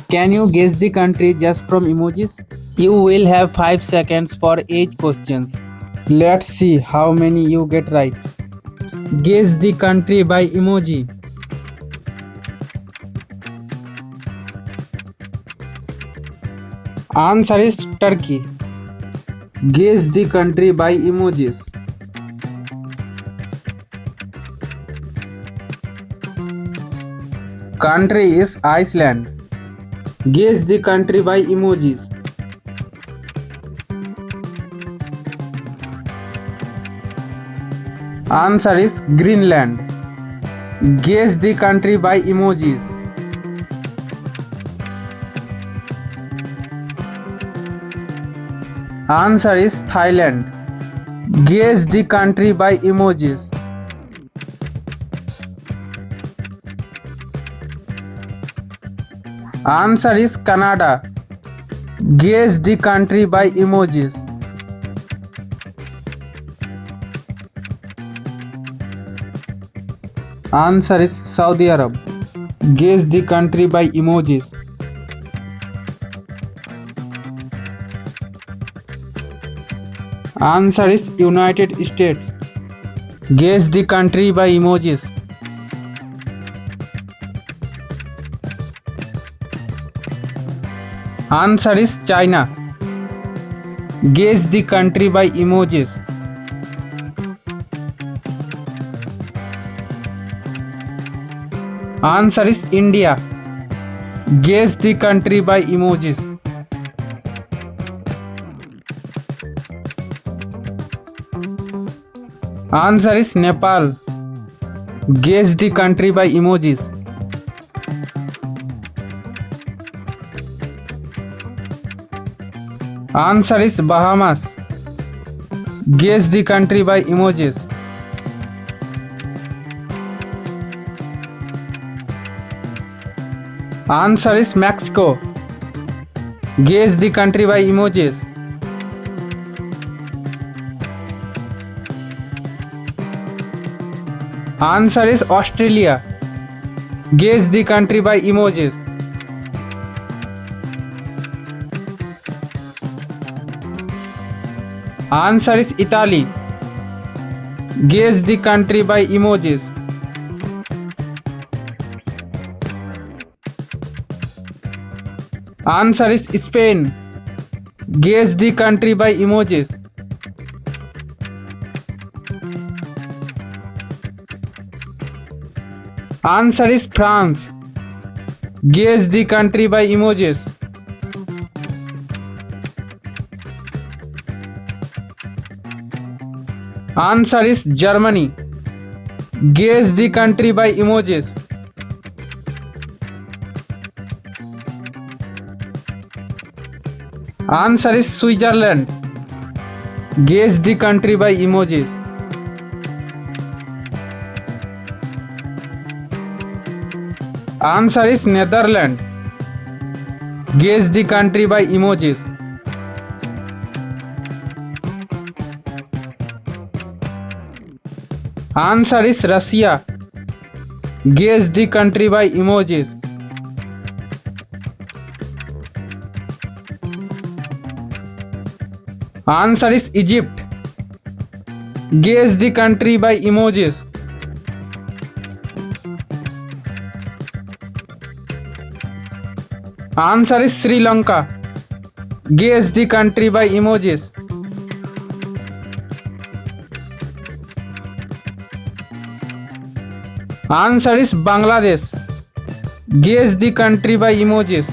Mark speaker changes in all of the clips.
Speaker 1: Can you guess the country just from emojis? You will have 5 seconds for each questions. Let's see how many you get right. Guess the country by emoji. Answer is Turkey. Guess the country by emojis. Country is Iceland. Guess the country by emojis. Answer is Greenland. Guess the country by emojis. Answer is Thailand. Guess the country by emojis. Answer is Canada. Guess the country by emojis. Answer is Saudi Arab. Guess the country by emojis. Answer is United States. Guess the country by emojis. Answer is China. Guess the country by emojis. Answer is India. Guess the country by emojis. Answer is Nepal. Guess the country by emojis. Answer is Bahamas. Guess the country by emojis. Answer is Mexico. Guess the country by emojis. Answer is Australia. Guess the country by emojis. Answer is Italy. Guess the country by emojis. Answer is Spain. Guess the country by emojis. Answer is France. Guess the country by emojis. Answer is Germany. Guess the country by emojis. Answer is Switzerland. Guess the country by emojis. Answer is Netherlands. Guess the country by emojis. Answer is Russia. Guess the country by emojis. Answer is Egypt. Guess the country by emojis. Answer is Sri Lanka. Guess the country by emojis. Answer is Bangladesh. Guess the country by emojis.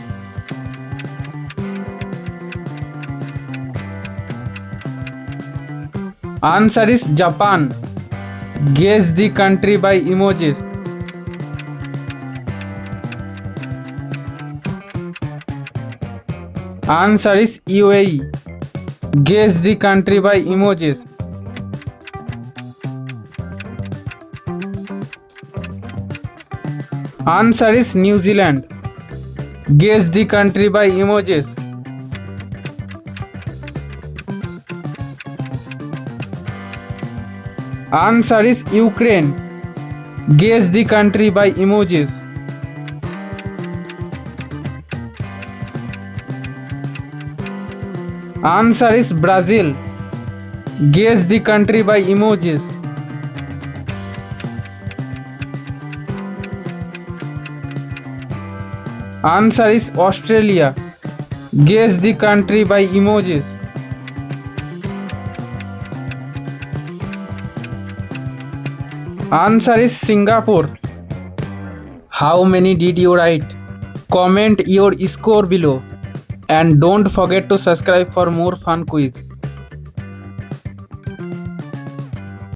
Speaker 1: Answer is Japan. Guess the country by emojis. Answer is UAE. Guess the country by emojis. Answer is New Zealand. Guess the country by emojis. Answer is Ukraine. Guess the country by emojis. Answer is Brazil. Guess the country by emojis. Answer is Australia. Guess the country by emojis. Answer is Singapore. How many did you write? Comment your score below and don't forget to subscribe for more fun quiz.